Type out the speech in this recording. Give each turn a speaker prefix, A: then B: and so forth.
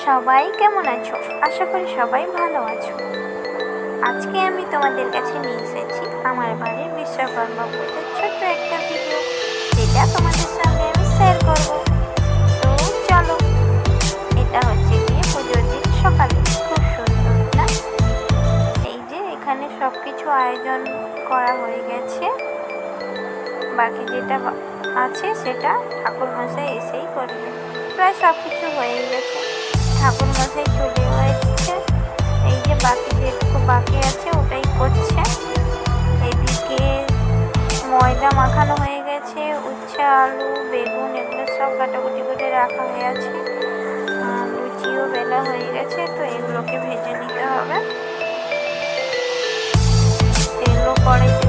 A: সবাই কেমন আছো? আশা করি সবাই ভালো আছো। আজকে আমি তোমাদের কাছে নিয়ে এসেছি আমার বাড়ির বিশ্বকর্মা পুজোর ছোট্ট একটা ভিডিও, যেটা তোমাদের সঙ্গে আমি শেয়ার করব। তো চলো, এটা হচ্ছে গিয়ে পুজোর দিন সকালে। খুব সুন্দর না? এই যে এখানে সব কিছু আয়োজন করা হয়ে গেছে, বাকি যেটা আছে সেটা ঠাকুরমশাই এসেই করবে। প্রায় সব কিছু হয়ে গেছে, ঠাকুরমশাই চলেও এসছে। এই যে বাকি যেটুকু বাকি আছে ওটাই করছে। এদিকে ময়দা মাখানো হয়ে গেছে, উচ্ছে, আলু, বেগুন এগুলো সব কাটাকুটি করে রাখা হয়ে আছে। লুচিও বেলা হয়ে গেছে, তো এগুলোকে ভেজে নিতে হবে। তেলও কড়াইতে